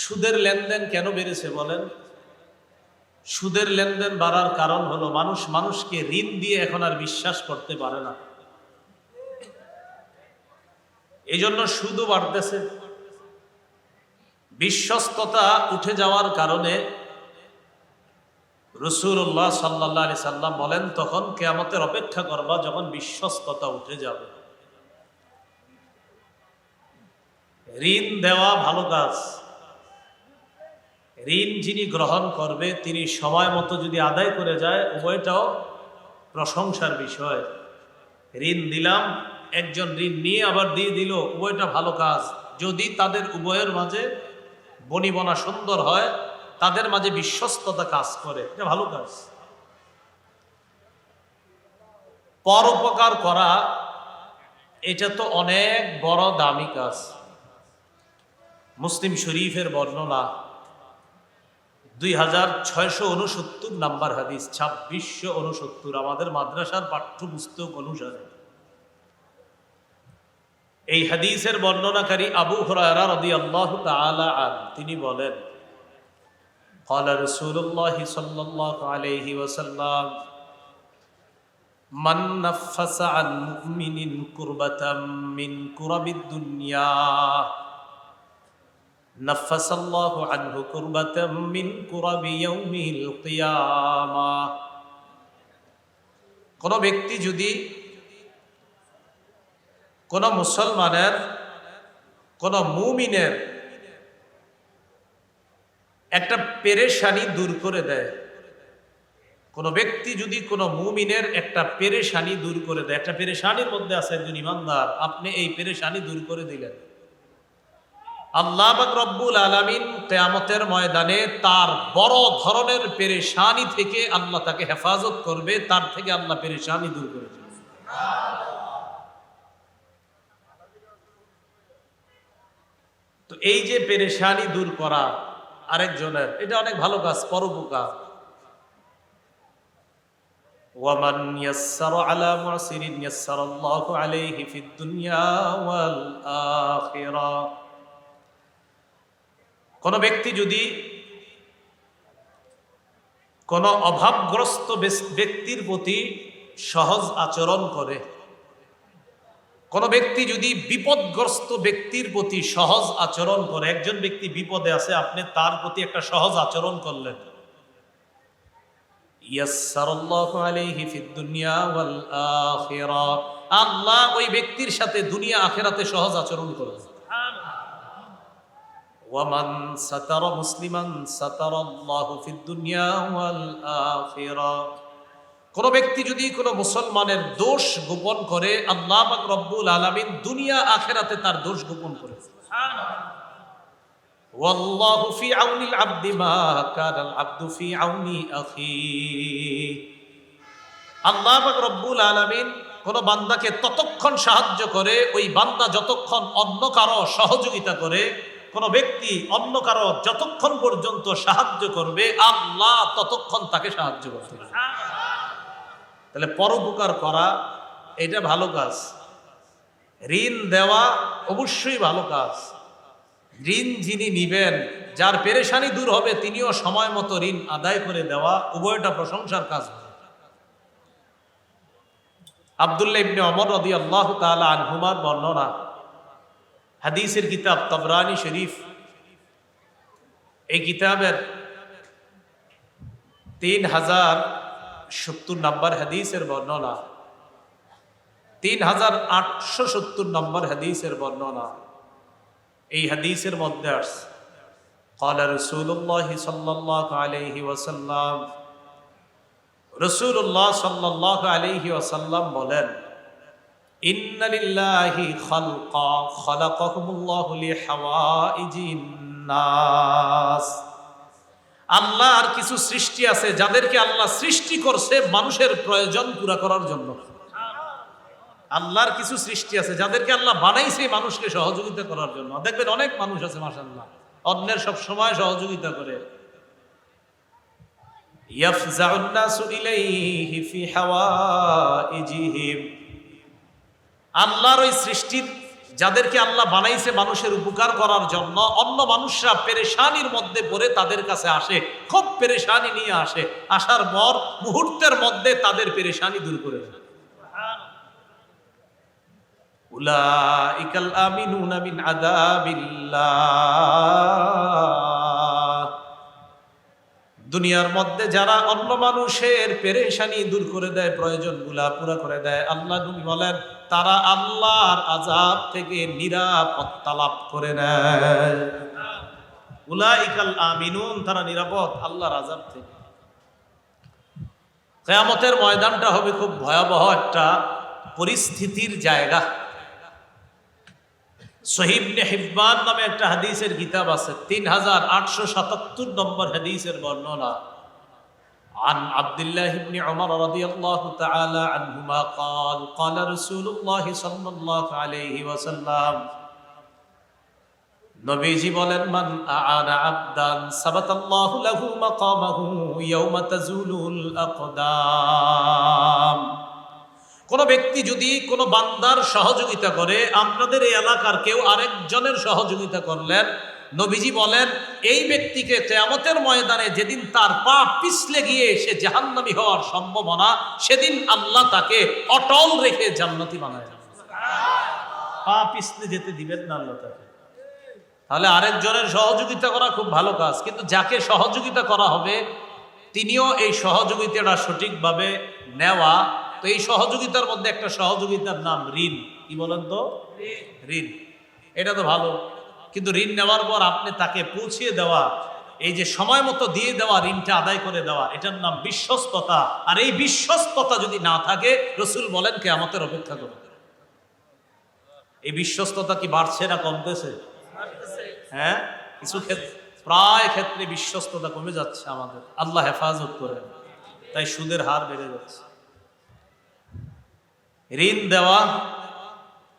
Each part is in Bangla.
সুদের লেনদেন কেন বেড়েছে বলেন? সুদের লেনদেন বাড়ার কারণ হলো মানুষ মানুষকে ঋণ দিয়ে এখন আর বিশ্বাস করতে পারে না, এই জন্য সুদও বাড়তেছে। বিশ্বস্ততা উঠে যাওয়ার কারণে রাসূলুল্লাহ সাল্লাল্লাহু আলাইহি সাল্লাম বলেন, তখন কিয়ামতের অপেক্ষা করবা যখন বিশ্বস্ততা উঠে যাবে। ঋণ দেওয়া ভালো কাজ। ঋণ যিনি গ্রহণ করবে তিনি সময় মতো যদি আদায় করে যায়, উভয়টাও প্রশংসার বিষয়। ঋণ দিলাম, একজন ঋণ নিয়ে আবার দিয়ে দিল, উভয়টা ভালো কাজ। যদি তাদের উভয়ের মাঝে বনিবনা সুন্দর হয়, তাদের মাঝে বিশ্বস্ততা কাজ করে, এটা ভালো কাজ। পরোপকার করা এটা তো অনেক বড় দামি কাজ। মুসলিম শরীফের বর্ণনা 2669 নাম্বার হাদিস, 2669 আমাদের মাদ্রাসার পাঠ্যপুস্তক অনুসারে। এই হাদিসের বর্ণনাকারী আবু হুরায়রা রাদিয়াল্লাহু তাআলা আনহু তিনি বলেন, قال رسول الله صلى الله عليه وسلم من نفس عن مؤمن كربة من كرب الدنيا نفس الله عنه كربة من كرب يوم القيامة। কোন ব্যক্তি যদি কোন মুসলমানের, কোন মুমিনের একটা পেরেশানি দূর করে দেয়, কোন ব্যক্তি যদি কোন মুমিনের একটা পেরেশানি দূর করে দেয়, একটা পেরেশানির মধ্যে আছে একজন ইমানদার, আপনি এই পেরেশানি দূর করে দিলেন, আল্লাহ পাক রব্বুল আলামিন কিয়ামতের ময়দানে তার বড় ধরনের পেরেশানি থেকে আল্লাহ তাকে হেফাজত করবে, তার থেকে আল্লাহ পেরেশানি দূর করে দেবে। তো এই যে পেরেশানি দূর করা আরেকজনের, এটা অনেক ভালো কাজ, পরোপকার। ওয়ামান ইয়াসসারা আলা মুসিরিন ইয়াসসারাল্লাহু আলাইহি ফিদ দুনিয়া ওয়াল আখিরাহ। কোন ব্যক্তি যদি কোন অভাবগ্রস্ত ব্যক্তির প্রতি সহজ আচরণ করে, কোন ব্যক্তি যদি বিপদগ্রস্ত ব্যক্তির প্রতি সহজ আচরণ করে, একজন ব্যক্তি বিপদে আছে, আপনি তার প্রতি একটা সহজ আচরণ করলেন, ইয়াসসারাল্লাহু আলাইহি ফিদ দুনিয়া ওয়াল আখিরাহ, আল্লাহ ওই ব্যক্তির সাথে দুনিয়া আখিরাতে সহজ আচরণ করবেন। ওয়ামান সাতারা মুসলিমান সাতারাল্লাহু ফিদ দুনিয়া ওয়াল আখিরাহ। কোন ব্যক্তি যদি কোন মুসলমানের দোষ গোপন করে, আল্লাহ পাক রব্বুল আলামিন দুনিয়া আখিরাতে তার দোষ গোপন করে। সুবহানাল্লাহ। ওয়াল্লাহু ফি আউনিল আবদি মা কানাল আবদু ফি আউনি আখি। আল্লাহ পাক রব্বুল আলামিন কোন বান্দাকে ততক্ষণ সাহায্য করে, ওই বান্দা যতক্ষণ অন্য কারো সহযোগিতা করে। কোন ব্যক্তি অন্য কারো যতক্ষণ পর্যন্ত সাহায্য করবে, আল্লাহ ততক্ষণ তাকে সাহায্য করবে। তাহলে পরোপকার করা এটা ভালো কাজ। ঋণ দেওয়া অবশ্যই ভালো কাজ। ঋণ যিনি নিবেন, যার পেরেশানি দূর হবে, তিনিও সময় মতো ঋণ আদায় করে দেওয়া, উভয়টা প্রশংসার কাজ। আব্দুল্লাহ ইবনে ওমর রাদিয়াল্লাহু তাআলা আনহুমার বর্ণনা, হাদিসের কিতাব তাবরানী শরীফ, এই কিতাবের 3070 নম্বর হাদিসের বর্ণনা, 3870 নম্বর হাদিসের বর্ণনা। এই হাদিসের মধ্যে আসছে, قال رسول الله صلى الله عليه وسلم, রাসূলুল্লাহ সাল্লাল্লাহু আলাইহি ওয়াসাল্লাম বলেন, ইন্না লিল্লাহি খালকা খালাকাহুমুল্লাহু লিহাওয়াইজিন নাস। আল্লাহর কিছু সৃষ্টি আছে যাদেরকে আল্লাহ সৃষ্টি করছে মানুষের প্রয়োজন পুরা করার জন্য। আল্লাহর কিছু সৃষ্টি আছে যাদেরকে আল্লাহ বানাইছে মানুষকে সহযোগিতা করার জন্য। দেখবেন অনেক মানুষ আছে মাশাআল্লাহ, অন্যের সব সময় সহযোগিতা করে। ইয়াফজাউন নাসু ইলাইহি ফি হাওয়াইজিহিম। আল্লাহর ওই সৃষ্টির যাদেরকে আল্লাহ বানাইছে মানুষের উপকার করার জন্য, অন্য মানুষরা পেরেশানির মধ্যে পড়ে তাদের কাছে আসে, খুব পেরেশানি নিয়ে আসে, আসার পর মুহূর্তের মধ্যে তাদের পেরেশানি দূর করে দেয়। উলাইকাল আমিনুনা মিন আযাবিল্লাহ। দুনিয়ার মধ্যে যারা অন্য মানুষের পেরেশানি দূর করে দেয়, প্রয়োজনগুলা পুরা করে দেয়, আল্লাহ নবী বলেন তারা আল্লাহর আযাব থেকে নিরাপত্তা লাভ করে নেয়। উলাইকাল আমিনুন, তারা নিরাপদ আল্লাহর আযাব থেকে। কিয়ামতের ময়দানটা হবে খুব ভয়াবহ একটা পরিস্থিতির জায়গা। সহিহ ইবনে হিব্বান নামে একটা হাদিসের কিতাব আছে, 3877 নম্বর হাদিসের বর্ণনা। عن عبد الله بن عمر رضي الله تعالى عنهما قال قال رسول الله صلى الله عليه وسلم নবীজি বলেন মান আ'আনা আবদান সাবাতাল্লাহু লাহু মাকামাহু ইয়াওমা তাজুলুল আকদাম। কোন ব্যক্তি যদি কোন বান্দার সহযোগিতা করে, আপনাদের এই এলাকার কেউ আরেকজনের সহযোগিতা করলেন, নবীজি বলেন এই ব্যক্তিকে কিয়ামতের ময়দানে যেদিন তার পা পিছলে গিয়ে সে জাহান্নামী হওয়ার সম্ভাবনা, সেদিন আল্লাহ তাকে অটল রেখে জান্নাতি বানায়। পা পিছলে যেতে দিবেন না আল্লাহ তাকে। তাহলে আরেকজনের সহযোগিতা করা খুব ভালো কাজ, কিন্তু যাকে সহযোগিতা করা হবে তিনিও এই সহযোগিতাটা সঠিকভাবে নেওয়া। তো এই সহযোগিতার মধ্যে একটা সহযোগিতার নাম ঋণ। কি বলেন তো? ঋণ। এটা তো ভালো, কিন্তু ঋণ নেওয়ার পর আপনি তাকে পৌঁছিয়ে দেওয়া, এই যে সময় মতো দিয়ে দেওয়া, ঋণটা আদায় করে দেওয়া, এটার নাম বিশ্বস্ততা। আর এই বিশ্বস্ততা যদি না থাকে, রাসূল বলেন কিয়ামতের অপেক্ষা করুন। এই বিশ্বস্ততা কি বাড়ছে না কমতেছে? হ্যাঁ, কিছু ক্ষেত্রে, প্রায় ক্ষেত্রে বিশ্বস্ততা কমে যাচ্ছে আমাদের। আল্লাহ হেফাজত করেন। তাই সুদের হার বেড়ে যাচ্ছে। ঋণ দেওয়া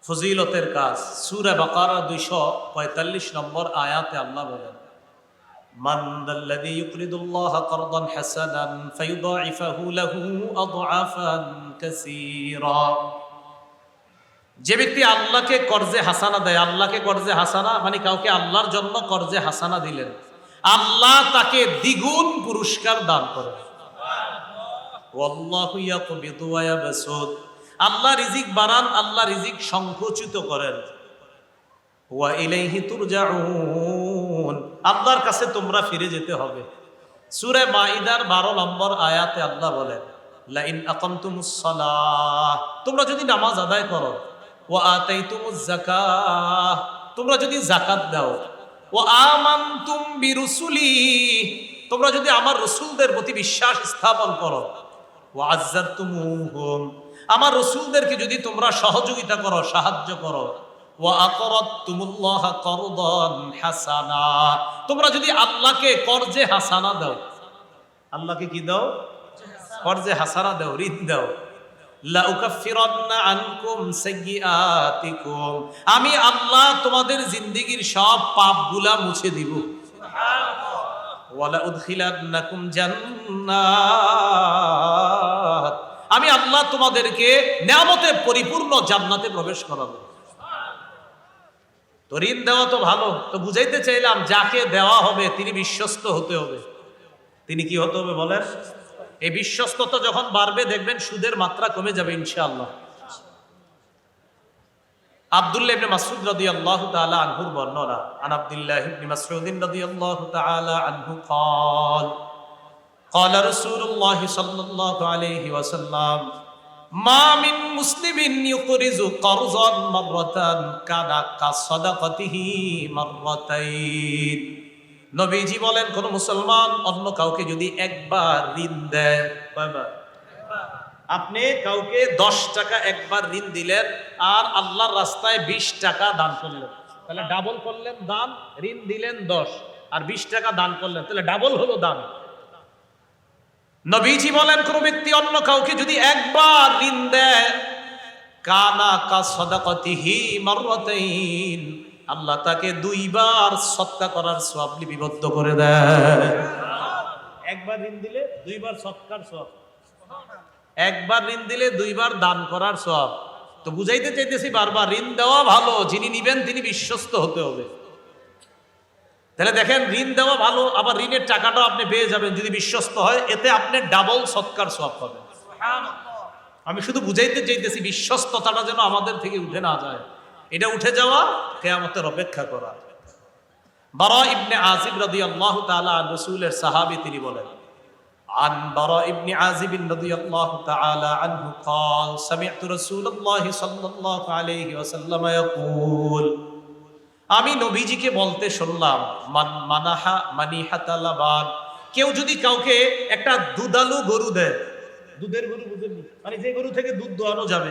ফজিলতের কাজ। সূরা বাকারা 245 নম্বর আয়াতে আল্লাহ বলেন মান যাল্লাযী ইউকরিদুল্লাহা কারদান হাসানান ফায়ুদাইফাহু লাহু আদআফান কাসীরা। যে ব্যক্তি আল্লাহকে কর্জে হাসানা দেয়, আল্লাহকে কর্জে হাসানা মানে কাউকে আল্লাহর জন্য কর্জে হাসানা দিলেন, আল্লাহ তাকে দ্বিগুণ পুরস্কার দান করেন। ওয়াল্লাহু ইয়াকবিদু ওয়া ইয়াবসুত। আল্লাহ রিজিক বাড়ান, আল্লাহ রিজিক সংকুচিত করেন। ওয়া ইলাইহি তুরজাউন। আল্লাহর কাছে তোমরা ফিরে যেতে হবে। সূরা মাইদার 12 নম্বর আয়াতে আল্লাহ বলেন লা ইন আকামতুমুস সালাহ, তোমরা যদি নামাজ আদায় করো, ওয়া আতাইতুমুজ যাকাহ, তোমরা যদি যাকাত দাও, ওয়া আমানতুম বিরুসুলি, তোমরা যদি আমার রাসূলদের প্রতি বিশ্বাস স্থাপন করো, ওয়া আযযারতুমুহুম, আমার রাসূলদেরকে যদি তোমরা সহযোগিতা করো, সাহায্য করো, ওয়া আকরাদতুমুল্লাহা করদান হাসানা, তোমরা যদি আল্লাহকে কর্জে হাসানা দাও, আল্লাহকে কি দাও? কর্জে হাসানা দাও, ঋণ দাও। লা উকাফিরান্না আনকুম সাইয়্যাতিকুম, আমি আল্লাহ তোমাদের জিন্দেগীর সব পাপগুলা মুছে দিব। সুবহানাল্লাহ। ওয়ালা উদখিলান্নাকুম জান্নাত, আমি আল্লাহ তোমাদেরকে নিয়ামতে পরিপূর্ণ জান্নাতে প্রবেশ করাবো। তো ঋণ দেওয়া তো ভালো, তো বুঝাইতে চাইলাম যাকে দেওয়া হবে তিনি বিশ্বস্ত হতে হবে। তিনি কি হতে হবে বলেন? এই বিশ্বস্ততা যখন বাড়বে দেখবেন সুদের মাত্রা কমে যাবে ইনশাআল্লাহ। আব্দুল্লাহ ইবনে মাসউদ রাদিয়াল্লাহু তাআলা আনহুর বর্ণনা, আন আব্দুল্লাহ ইবনে মাসউদ রাদিয়াল্লাহু তাআলা আনহু قال قال رسول الله صلى الله عليه وسلم ما من مسلم يقرض قرضا مرة كان كصدقته مرتين। নবীজি বলেন কোন মুসলমান অন্য কাউকে যদি একবার ঋণ দেয়, কয়বার? আপনি কাউকে 10 টাকা একবার ঋণ দিলেন আর আল্লাহর রাস্তায় 20 টাকা দান করলেন, তাহলে ডাবল করলেন দান। ঋণ দিলেন 10 আর 20 টাকা দান করলেন, তাহলে ডাবল হলো দান। নবীজি বলেন কোন ব্যক্তি অন্য কাউকে যদি একবার ঋণ দেয়, কানা কা সাদাকাতিহি মাররাতাইন, আল্লাহ তাকে 2 বার সদকা করার সওয়াব লিপিবদ্ধ করে দেয়। একবার ঋণ দিলে 2 বার সদকার সওয়াব, একবার ঋণ দিলে 2 বার দান করার সওয়াব। তো বুঝাইতে চাইতেছি বারবার, ঋণ দেওয়া ভালো, যিনি নিবেন তিনি বিশ্বস্ত হতে হবে। তাহলে দেখেন, ঋণ দেওয়া ভালো, আবার ঋণের টাকাটাও আপনি পেয়ে যাবেন যদি বিশ্বস্ত হয়, এতে আপনি ডাবল সৎকার সওয়াব পাবেন। আমি শুধু বুঝাইতে চাইতেছি বিশ্বস্ততাটা যেন আমাদের থেকে উঠে না যায়, এটা উঠে যাওয়া কিয়ামতের অপেক্ষা করা। বারা ইবনে আজিব রাদিয়াল্লাহু তাআলা রাসূলের সাহাবী, তিনি বলেন, عن براء بن عازب رضي الله تعالى عنه قال سمعت رسول الله صلى الله عليه وسلم يقول, আমি নবীজিকে বলতে শুনলাম, মান মানাহা মানিহাতা লাবান, কেউ যদি কাউকে একটা দুধালু গরু দেয়, দুধের গরু বুঝেননি, মানে যে গরু থেকে দুধ দোয়ানো যাবে,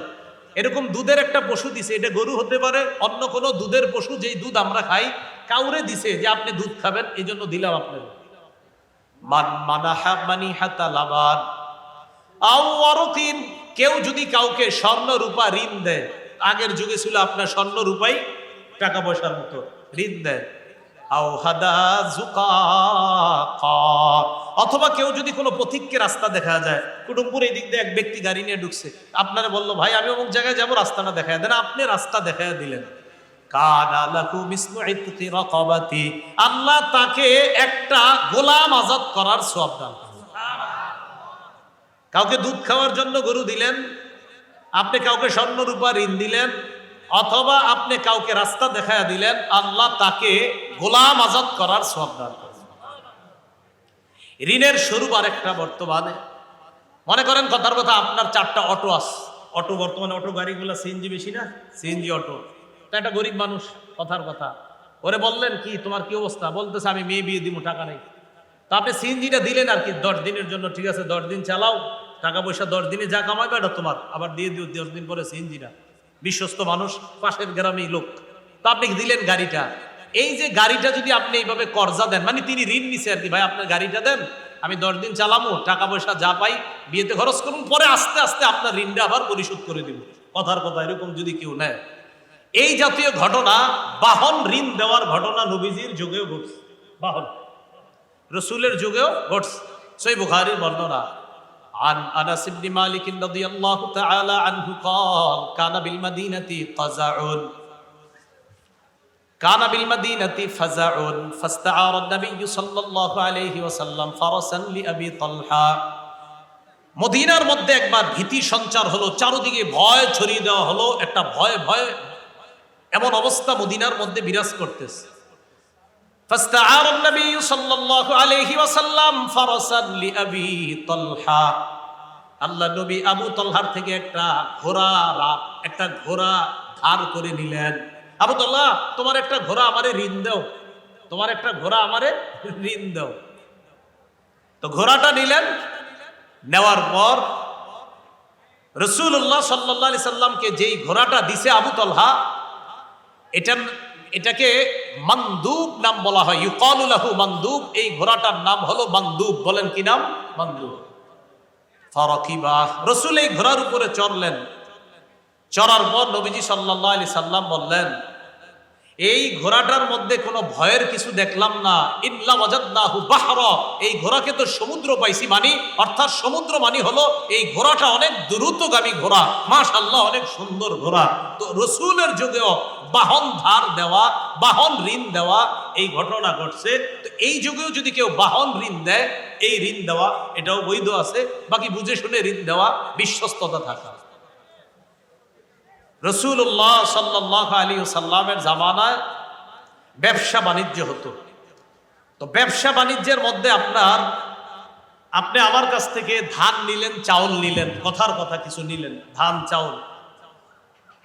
এরকম দুধের একটা পশু দিছে, এটা গরু হতে পারে, অন্য কোনো দুধের পশু, যেই দুধ আমরা খাই, কাউরে দিছে যে আপনি দুধ খাবেন, এই জন্য দিলাম আপনাকে। মান মানাহা মানিহাতা লাবান আও ওয়ারকিন, কেউ যদি কাউকে স্বর্ণ রূপা ঋণ দেয়, আগের যুগে ছিল আপনার স্বর্ণ রূপাই টাকা পয়সার মতো ঋণ দেয়, আও হাদা যুকাকা, অথবা কেউ যদি কোনো পথিককে রাস্তা দেখা যায়, কুটুমপুর এই দিক দিয়ে এক ব্যক্তি গাড়ি নিয়ে ঢুকছে, আপনারা বললো ভাই আমি অমুক জায়গায় যাবো, রাস্তাটা দেখায় দেন, আপনি রাস্তা দেখায় দিলেন, আল্লাহ তাকে একটা গোলাম আজাদ করার সওয়াব দান করবেন। কাউকে দুধ খাওয়ার জন্য গরু দিলেন, আপনি কাউকে স্বর্ণ রূপা ঋণ দিলেন, অথবা আপনি কাউকে রাস্তা দেখায়া দিলেন, আল্লাহ তাকে গোলাম আজাদ করার সওয়াব দান করবেন। ঋণের স্বরূপ আরেকটা, বর্তমানে মনে করেন কথার কথা, আপনার 4টা অটো আছে, অটো বর্তমানে অটো গাড়িগুলো সিএনজি বেশি না, সিএনজি অটো, একটা গরিব মানুষ, কথার কথা, ওরে বললেন কি তোমার কি অবস্থা, বলতেছে আমি মেয়ে বিয়ে দিব, টাকা নেই। তা আপনি সিএনজিটা দিলেন আর কি 10 দিনের জন্য, ঠিক আছে 10 দিন চালাও, টাকা পয়সা 10 দিনে যা কামাইবে এটা তোমার, আবার দিয়ে দিও 10 দিন পরে সিএনজিটা। বিশ্বস্ত মানুষ, পাশের গ্রামেই লোক, তা আপনি দিলেন গাড়িটা। এই যে গাড়িটা যদি আপনি এইভাবে কর্জা দেন, মানে তিনি ঋণ নিছে আর কি, ভাই আপনার গাড়িটা দেন, আমি 10 দিন চালামো, টাকা পয়সা যা পাই বিয়েতে খরচ করুন, পরে আস্তে আস্তে আপনার ঋণটা আবার পরিশোধ করে দিব, কথার কথা, এরকম যদি কেউ নেয়। এই জাতীয় ঘটনা, বাহন ঋণ দেওয়ার ঘটনা নবীজির যুগেও ঘটছে, বাহন রাসূলের যুগেও ঘটছে। সহিহ বুখারীর বর্ণনা, عن انس بن مالك رضي الله تعالى عنه قال كان بالمدينة فزع فاستعار النبي صلى الله عليه وسلم فرسا لأبي طلحة, মদিনার মধ্যে একবার ভীতি সঞ্চার হলো, চারদিকে ভয় ছড়িয়ে দেওয়া হলো, একটা ভয় ভয় এমন অবস্থা মদিনার মধ্যে বিরাজ করতেছে। ফাস্তাআরা নবী সাল্লাল্লাহু আলাইহি ওয়াসাল্লাম ফারাসান লিআবি তালহা, আল্লাহ নবী আবু তালহার থেকে একটা ঘোড়া ধার করে নিলেন। আবু তালহা, তোমার একটা ঘোড়া আমারে ঋণ দাও, তোমার একটা ঘোড়া আমারে ঋণ দাও। তো ঘোড়াটা নিলেন, নেওয়ার পর রাসূলুল্লাহ সাল্লাল্লাহু আলাইহি সাল্লামকে যেই ঘোড়াটা দিছে আবু তালহা, এটাকে মানদুব নাম বলা হয়, ইউকালু লাহু মানদুব, এই ঘোড়াটার নাম হলো মানদুব। বলেন কি নাম? মানদুব। ফারাকিবা, রাসূল এই ঘোড়ার উপরে চড়লেন, চড়ার পর নবীজি সাল্লাল্লাহু আলাইহি সাল্লাম বললেন, এই ঘোড়াটার মধ্যে কোনো ভয়ের কিছু দেখলাম না, ইল্লা ওয়াজাদনাহু বাহরা, এই ঘোড়াকে তো সমুদ্র পাইছি, মানি অর্থাৎ সমুদ্র মানি হলো এই ঘোড়াটা অনেক দ্রুতগামী ঘোড়া, মাশাআল্লাহ অনেক সুন্দর ঘোড়া। তো রাসূলের যুগেও বাহন ধার দেওয়া, বাহন ঋণ দেওয়া এই ঘটনা ঘটছে। তো এই যুগেও যদি কেউ বাহন ঋণ দেয়, এই ঋণ দেওয়া এটাও বৈধ আছে, বাকি বুঝে শুনে ঋণ দেওয়া, বিশ্বস্ততা থাকা। রাসূলুল্লাহ সাল্লাল্লাহু আলাইহি ওয়াসাল্লামের জামানায় ব্যবসা বাণিজ্য হতো। তো ব্যবসা বাণিজ্যের মধ্যে আপনি আমার কাছ থেকে ধান নিলেন, চাউল নিলেন, কথার কথা কিছু নিলেন, ধান চাউল।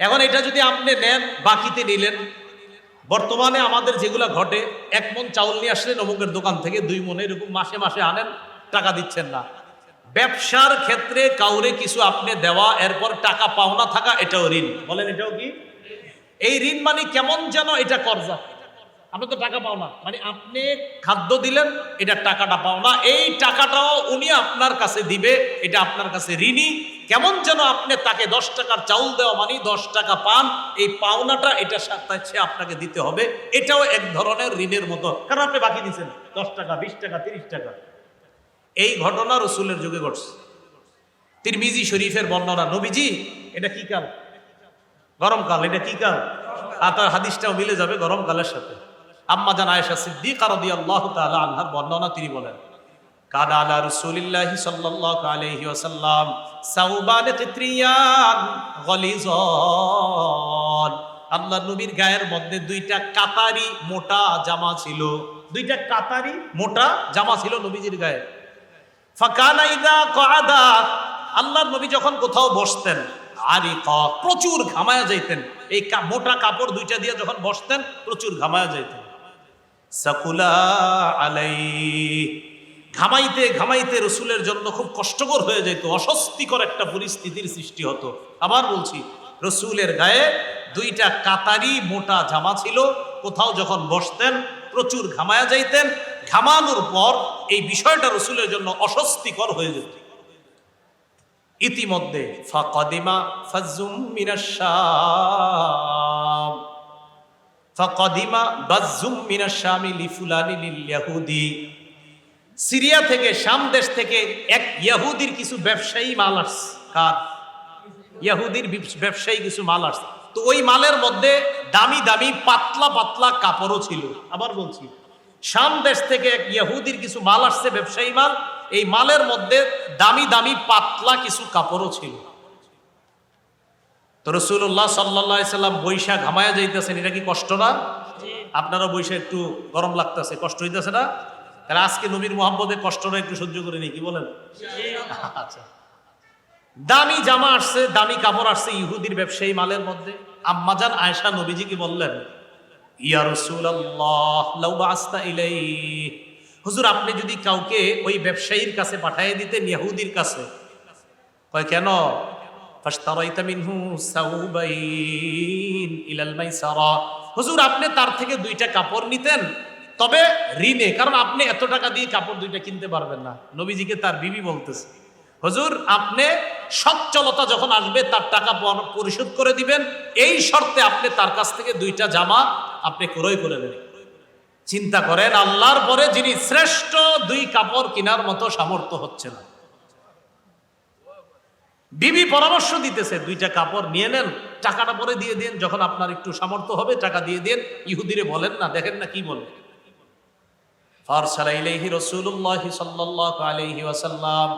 এখন এটা যদি আপনি নেন, বাকিতে নিলেন, বর্তমানে আমাদের যেগুলো ঘটে, 1 মণ চাউল নিয়ে আসলেন অমুকের দোকান থেকে, 2 মণ, এরকম মাসে মাসে আনেন, টাকা দিচ্ছেন না। ব্যবসার ক্ষেত্রে কাউরে কিছু আপনি দেওয়া, এরপর টাকা পাওনা থাকা, এটাও ঋণ। বলেন এটাও কি? এই ঋণ মানে কেমন যেন এটা কর্জা, আপনি তো টাকা পাও না, মানে আপনি খাদ্য দিলেন, এটা টাকাটা পাও না, এই টাকাটাও উনি আপনার কাছে দিবে, এটা আপনার কাছে ঋণী। কেমন যেন আপনি তাকে 10 টাকার চাউল দেওয়া মানে 10 টাকা পান, এই পাওনাটা এটা সে আপনাকে দিতে হবে, এটাও এক ধরনের ঋণের মতো, কারণ আপনি বাকি দিচ্ছেন 10 টাকা, 20 টাকা, 30 টাকা। এই ঘটনা রাসূলের যুগে ঘটছে। তিরমিজি শরীফের বর্ণনা, নবীজি এটা কি কাল? গরমকাল, এটা কি কাল? আর তার হাদিসটাও মিলে যাবে গরমকালের সাথে। আম্মা জান আয়েশা সিদ্দিকা রাদিয়াল্লাহু তাআলা আনহার বর্ণনা, তিনি বলেন, কানা আলা রাসূলিল্লাহি সাল্লাল্লাহু আলাইহি ওয়াসাল্লাম সাউবান কিত্রিয়ান গলিজান। আল্লাহর নবীর গায়ের মধ্যে দুইটা কাতারি মোটা জামা ছিল, দুইটা কাতারি মোটা জামা ছিল নবীজির গায়ে। ফাকানা ইযা ক্বাদা, আল্লাহর নবী যখন কোথাও বসতেন, আরিকা, প্রচুর ঘামায়া যাইতেন। এই মোটা কাপড় দুইটা দিয়ে যখন বসতেন প্রচুর ঘামায়া যাইতেন। সাকুলা আলাইহি, ঘামাইতে ঘামাইতে রসুলের জন্য খুব কষ্টকর হয়ে যেত, অস্বস্তিকর একটা পরিস্থিতির সৃষ্টি হতো। আবার বলছি, রসুলের গায়ে দুইটা কাতারি মোটা জামা ছিল, কোথাও যখন বসতেন প্রচুর ঘামায়া যাইতেন। ঘামানোর পর এই বিষয়টা রসুলের জন্য অস্বস্তিকর হয়ে যেত। ইতিমধ্যে ফাকাদিমা ফাজুম মিনাশ শাম, ফাকাদিমা বাজুম মিনাশ শামি লিফুলানি লিল ইয়াহুদি, সিরিয়া থেকে, শাম দেশ থেকে এক ইহুদির কিছু ব্যবসায়ী মাল আসছে। কার? ইহুদির ব্যবসায়ী কিছু মাল আসছে। তো ওই মালের মধ্যে দামি দামি পাতলা পাতলা কাপড়ও ছিল। আবার বলছি, শাম দেশ থেকে এক ইহুদির কিছু মাল আসছে, ব্যবসায়ী মাল। এই মালের মধ্যে দামি দামি পাতলা কিছু কাপড়ও ছিল। তো রাসূলুল্লাহ সাল্লাল্লাহু আলাইহি সাল্লাম বৈশা ঘামায়া যাইতেছেন, এটা কি কষ্ট না? আপনারা বৈশা একটু গরম লাগতেছে, কষ্ট হইতেছে না? তাহলে আজকে নবীর মুহাব্বতে কষ্টটা একটু সহ্য করে নি, কি বলেন? আচ্ছা, দামি জামা আসছে, দামি কাপড় আসছে ইহুদির ব্যবসায়ী মালের মধ্যে। আম্মাজান আয়েশা নবীজিকে বললেন, ইয়া রাসূলুল্লাহ লাউ বাসতা ইলাইহি, হুজুর আপনি যদি কাউকে ওই ব্যবসায়ীর কাছে পাঠিয়ে দিতেন, ইহুদির কাছে। কয় কেন? ফাশতারাইতা মিনহু সাউবাইন ইলাল মাইসারা, হুজুর আপনি তার থেকে দুইটা কাপড় নিতেন, তবে ঋণে, কারণ আপনি এত টাকা দিয়ে কাপড় দুইটা কিনতে পারবেন না। নবীজিকে তার বিবি বলতেছে, হুজুর আপনি সচ্ছলতা যখন আসবে তার টাকা পরিশোধ করে দিবেন, এই শর্তে আপনি তার কাছ থেকে দুইটা জামা আপনি ক্রয় করে নেবেন। চিন্তা করেন, আল্লাহর পরে যিনি শ্রেষ্ঠ, দুই কাপড় কেনার মতো সামর্থ্য হচ্ছে না, বিবি পরামর্শ দিতেছে দুইটা কাপড় নিয়ে নেন, টাকাটা পরে দিয়ে দেন, যখন আপনার একটু সামর্থ্য হবে টাকা দিয়ে দেন। ইহুদিরে বলেন না, দেখেন না কি বলে। ফারসালা ইলাইহি রাসূলুল্লাহ সাল্লাল্লাহু আলাইহি ওয়াসাল্লাম,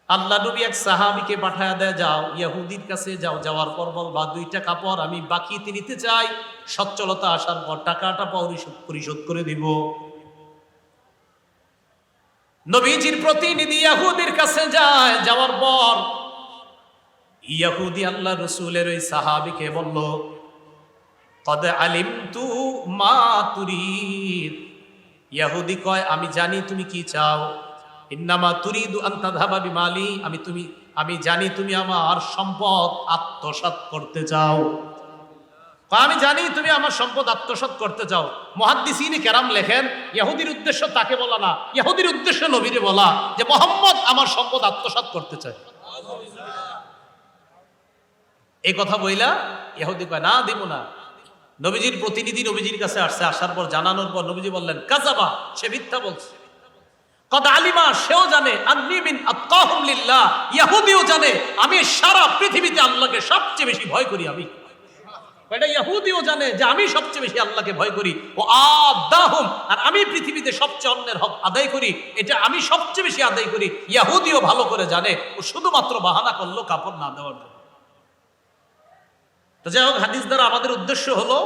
আল্লাহ নবী এক সাহাবীকে পাঠায়া দেয়, যাও ইহুদির কাছে যাও, যাওয়ার পর বলবা দুইটা কাপড় আমি বাকিতে নিতে চাই, সচ্ছলতা আসার পর টাকাটা পরিশোধ করে দিব। নবীজির প্রতিনিধি ইহুদির কাছে যায়, যাওয়ার পর ইহুদি আল্লাহ রাসূলের ওই সাহাবীকে বলল, কদ আলিমতু মা তুরিদ, ইহুদি কয় আমি জানি তুমি কি চাও। ইন্নামা তুরিদু আন তাযহাবা বিমালি, আমি জানি তুমি আমার সম্পদ আত্মসাৎ করতে চাও। আমি জানি তুমি আমার সম্পদ আত্মসাৎ করতে চাও। মুহাদ্দিসিনে কেরাম লেখেন, ইহুদির উদ্দেশ্য তাকে বলা না, ইহুদির উদ্দেশ্য নবীরে বলা যে মুহাম্মদ আমার সম্পদ আত্মসাৎ করতে চায়। এই কথা বইলা ইহুদি কয় না, দিব না। নবীজির প্রতিনিধি নবীজির কাছে আসছে, আসার পর জানানোর পর নবীজি বললেন, কাযাবা, সে মিথ্যা বলছে। কদ আলিমা, সেও জানে, আন্নী মিন আতকাহুম লিল্লাহ, ইহুদিও জানে আমি সারা পৃথিবীতে আল্লাহকে সবচেয়ে বেশি ভয় করি। আমি এটা ইহুদিও জানে যে আমি সবচেয়ে বেশি আল্লাহকে ভয় করি। ও আদাহুম, আর আমি পৃথিবীতে সবচেয়ে অন্যের হক আদায় করি, এটা আমি সবচেয়ে বেশি আদায় করি। ইহুদিও ভালো করে জানে, ও শুধুমাত্র বাহানা করলো কাপড় না দেওয়ার জন্য। তো যাই হোক, হাদিস দ্বারা আমাদের উদ্দেশ্য হলো,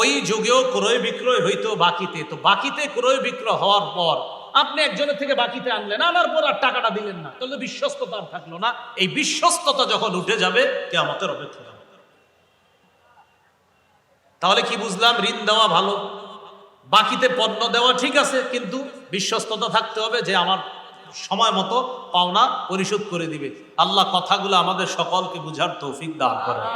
ওই যুগেও ক্রয় বিক্রয় হইতো বাকিতে। তো বাকিতে ক্রয় বিক্রয় হওয়ার পর আপনি একজনের থেকে বাকিতে আনলেন, আনার পর আর টাকাটা দিলেন না, তাহলে বিশ্বস্ততা আর থাকলো না। এই বিশ্বস্ততা যখন উঠে যাবে, কিয়ামতের অপেক্ষা। তাহলে কি বুঝলাম? ঋণ দেওয়া ভালো, বাকিতে পণ্য দেওয়া ঠিক আছে, কিন্তু বিশ্বস্ততা থাকতে হবে যে আমার সময় মতো পাওনা পরিশোধ করে দিবে। আল্লাহ কথাগুলো আমাদের সকলকে বুঝার তৌফিক দান করেন।